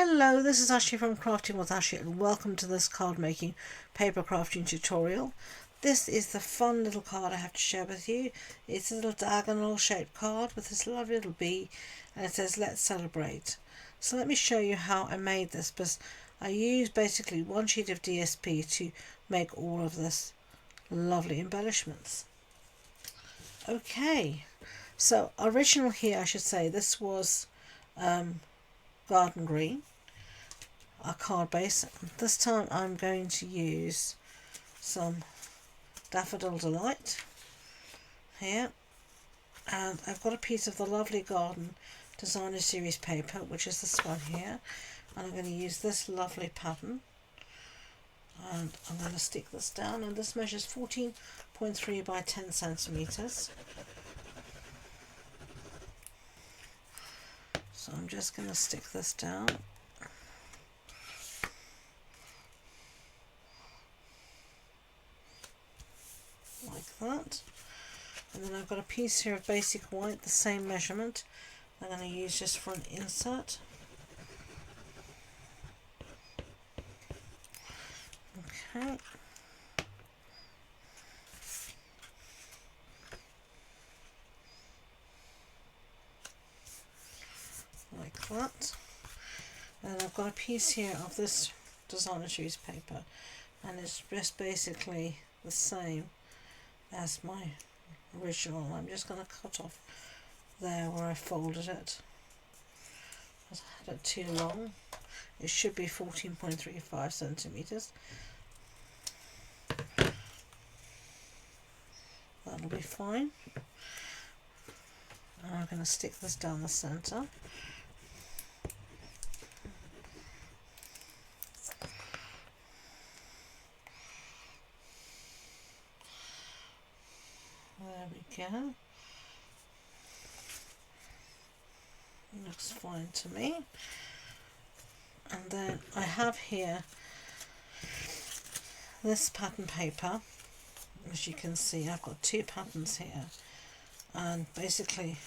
Hello, this is Ashee from Crafting with Ashee, and welcome to this card making paper crafting tutorial. This is the fun little card I have to share with you. It's a little diagonal shaped card with this lovely little bee, and it says let's celebrate. So let me show you how I made this, because I used basically one sheet of DSP to make all of this lovely embellishments. Okay, so original here, I should say, this was garden green, a card base. This time I'm going to use some Daffodil Delight here, and I've got a piece of the lovely Garden Designer Series paper, which is this one here, and I'm going to use this lovely pattern, and I'm going to stick this down, and this measures 14.3 by 10 centimeters. So I'm just going to stick this down. Like that. And then I've got a piece here of basic white, the same measurement. I'm going to use just for an insert. Okay. Like that. And I've got a piece here of this designer series paper, and it's just basically the same as my original. I'm just going to cut off there where I folded it. I had it too long. It should be 14.35 centimeters. That'll be fine. And I'm going to stick this down the center. There we go. Looks fine to me. And then I have here this pattern paper. As you can see, I've got two patterns here, and basically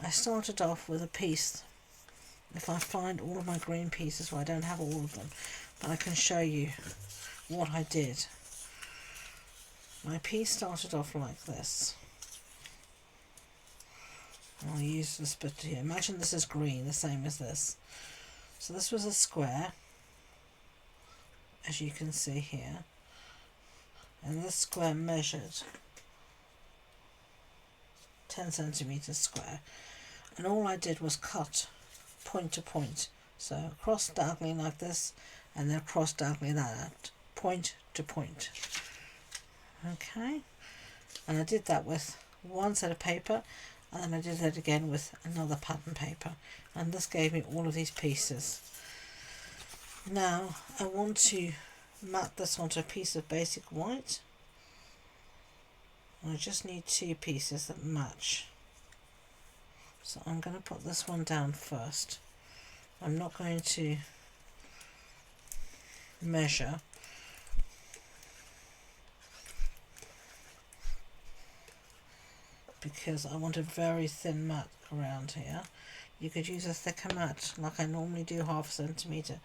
I started off with a piece. If I find all of my green pieces, well, I don't have all of them, but I can show you what I did. My piece started off like this. I'll use this bit here. Imagine this is green, the same as this. So this was a square, as you can see here, and this square measured 10 centimeters square, and all I did was cut point to point, so across diagonally like this, and then across diagonally like that, point to point. Okay, and I did that with one set of paper, and then I did that again with another pattern paper, and this gave me all of these pieces. Now I want to mat this onto a piece of basic white. I just need two pieces that match. So I'm going to put this one down first. I'm not going to measure, because I want a very thin mat around here. You could use a thicker mat like I normally do, ½ centimeter,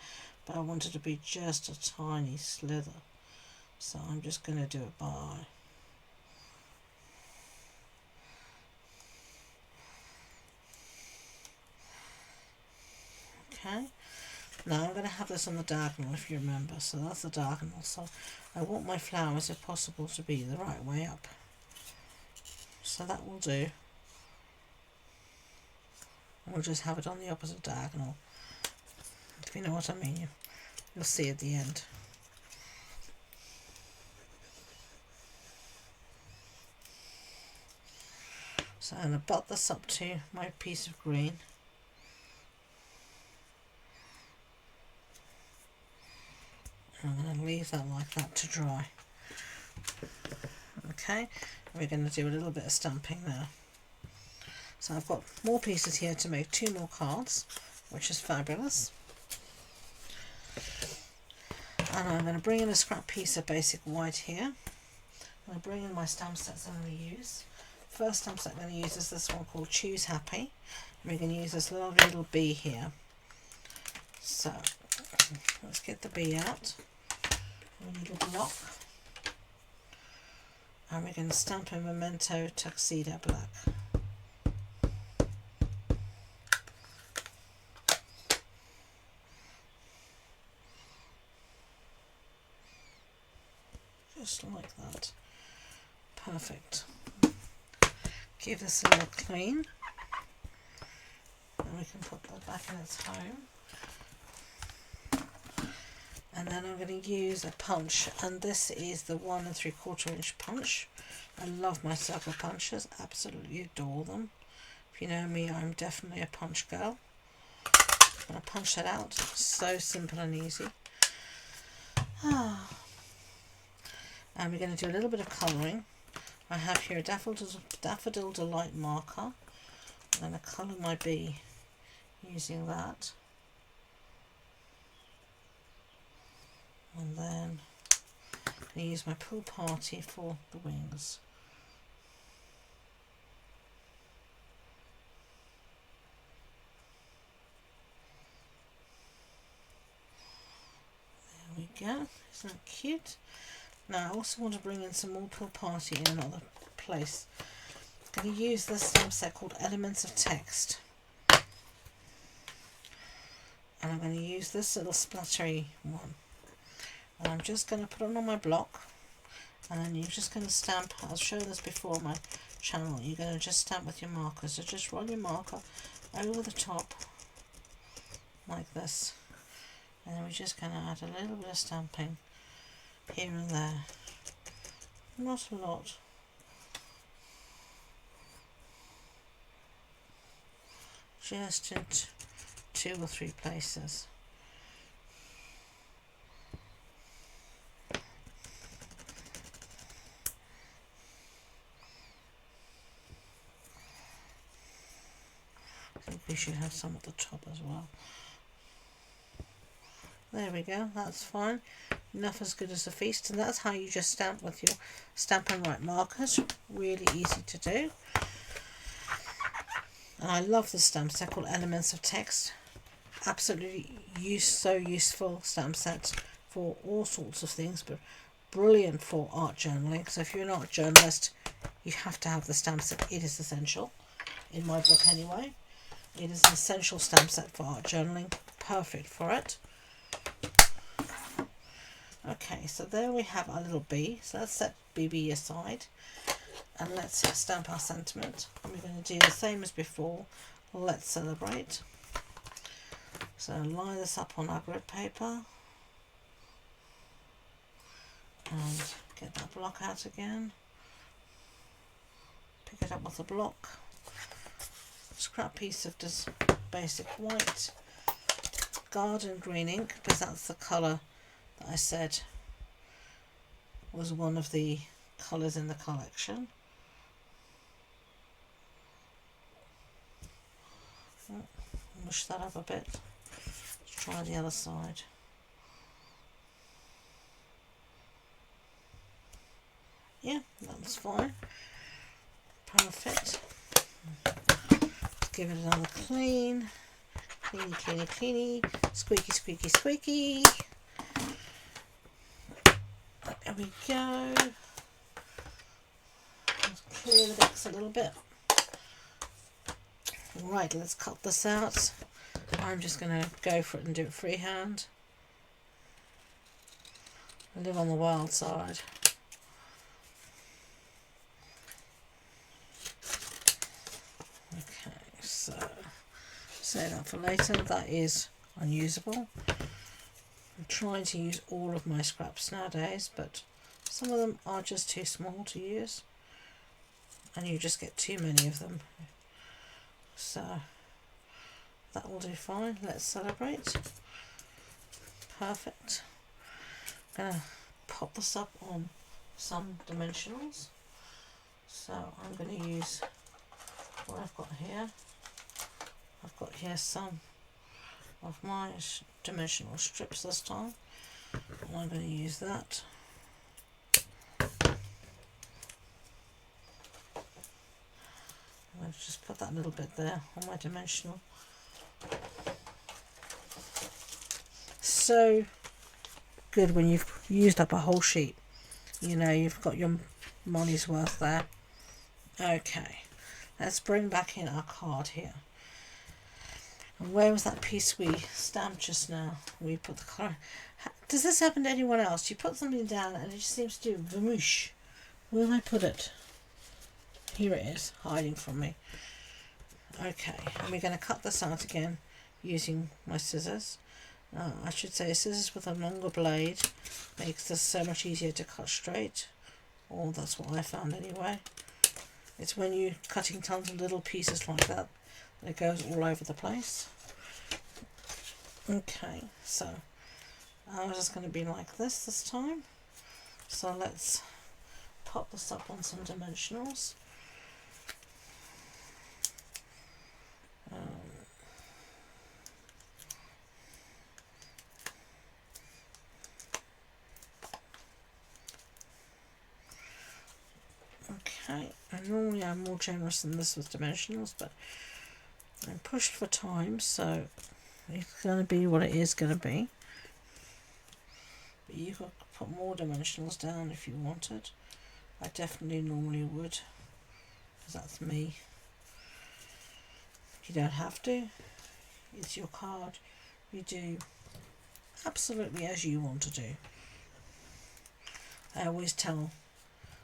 but I want it to be just a tiny slither, so I'm just going to do it by okay. Now I'm going to have this on the diagonal, if you remember, so that's the diagonal, so I want my flowers, if possible, to be the right way up. So that will do. We'll just have it on the opposite diagonal. If you know what I mean, you'll see at the end. So I'm going to butt this up to my piece of green. I'm going to leave that like that to dry. Okay, we're going to do a little bit of stamping now. So I've got more pieces here to make two more cards, which is fabulous. And I'm going to bring in a scrap piece of basic white here. I'm going to bring in my stamp sets I'm going to use. First stamp set I'm going to use is this one called Choose Happy. We're going to use this lovely little bee here. So let's get the bee out. A little block. And we're going to stamp a Memento Tuxedo Black. Just like that. Perfect. Give this a little clean. And we can put that back in its home. And then I'm going to use a punch, and this is the 1 3/4 inch punch. I love my circle punches, absolutely adore them. If you know me, I'm definitely a punch girl. I'm going to punch that out, so simple and easy. And we're going to do a little bit of colouring. I have here a Daffodil Delight marker. I'm going to colour my bee using that. And then I'm going to use my Pool Party for the wings. There we go. Isn't that cute? Now I also want to bring in some more Pool Party in another place. I'm going to use this stamp set called Elements of Text. And I'm going to use this little splattery one. And I'm just going to put it on my block, and then you're just going to stamp. I'll show this before on my channel. You're going to just stamp with your marker, so just roll your marker over the top like this, and then we're just going to add a little bit of stamping here and there, not a lot, just in 2 or 3 places. I think we should have some at the top as well. There we go, that's fine. Enough as good as a feast, and that's how you just stamp with your Stampin' Right markers. Really easy to do. And I love this stamp set called Elements of Text. Absolutely so useful stamp set for all sorts of things, but brilliant for art journaling. So if you're an art journalist, you have to have the stamp set. It is essential, in my book anyway. It is an essential stamp set for art journaling. Perfect for it. Okay, so there we have our little bee. So let's set BB aside, and let's stamp our sentiment. And we're going to do the same as before. Let's celebrate. So line this up on our grid paper, and get that block out again. Pick it up with a block. Scrap piece of this basic white garden green ink, because that's the colour that I said was one of the colours in the collection. Mush that up a bit. Let's try the other side. Yeah, that's fine. Perfect. Give it another clean. Cleany, cleany, cleany. Squeaky, squeaky, squeaky. There we go. Let's clear the bits a little bit. Right, let's cut this out. I'm just going to go for it and do it freehand. I live on the wild side. Okay, so save that for later. That is unusable. I'm trying to use all of my scraps nowadays, but some of them are just too small to use, and you just get too many of them. So that will do fine. Let's celebrate. Perfect. I'm going to pop this up on some dimensionals. So I'm going to use what I've got here. I've got here some of my dimensional strips this time, and I'm going to use that. I'll just put that little bit there on my dimensional. so good when you've used up a whole sheet. You know, you've got your money's worth there. Okay, let's bring back in our card here. And where was that piece we stamped just now? We put the colour. Does this happen to anyone else? You put something down and it just seems to do vamoosh. Where did I put it? Here it is, hiding from me. Okay, and we're going to cut this out again using my scissors. I should say scissors with a longer blade makes this so much easier to cut straight. Or that's what I found anyway. It's when you're cutting tons of little pieces like that it goes all over the place. Okay, so ours is going to be like this time. So let's pop this up on some dimensionals. Okay, and normally I'm more generous than this with dimensionals, but I'm pushed for time, so it's going to be what it is going to be. But you could put more dimensionals down if you wanted. I definitely normally would, because that's me. You don't have to. It's your card. You do absolutely as you want to do. I always tell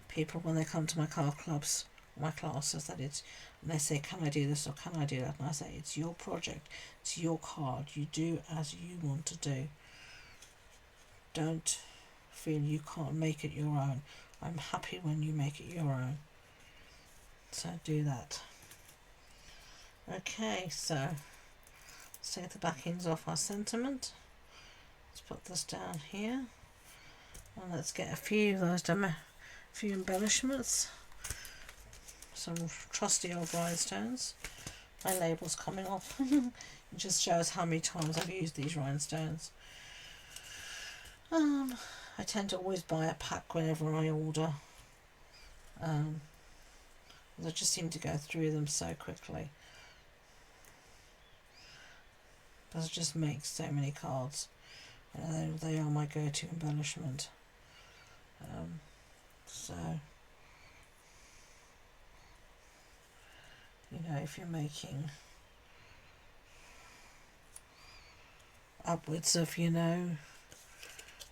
people when they come to my card clubs, my classes, that it's, and they say, can I do this or can I do that? And I say, it's your project, it's your card. You do as you want to do. Don't feel you can't make it your own. I'm happy when you make it your own. So do that. Okay, so let's take the backings off our sentiment. Let's put this down here. And let's get a few of those few embellishments. Some trusty old rhinestones. My label's coming off. It just shows how many times I've used these rhinestones. I tend to always buy a pack whenever I order. I just seem to go through them so quickly. But it just makes so many cards. They are my go-to embellishment. So, you know, if you're making upwards of, you know,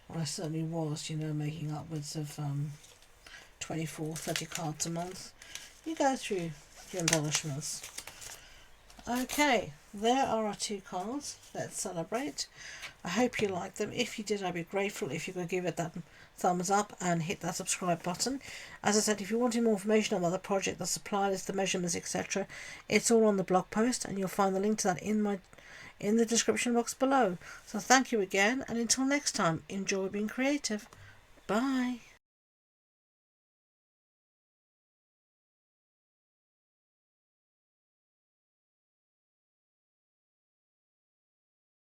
well, I certainly was, you know, making upwards of 24, 30 cards a month, you go through your embellishments. Okay, there are our two cards. Let's celebrate. I hope you liked them. If you did, I'd be grateful if you could give it that thumbs up and hit that subscribe button. As I said, if you want more information about the project, the supply list, the measurements, etc., it's all on the blog post, and you'll find the link to that in the description box below. So thank you again, and until next time, enjoy being creative. Bye.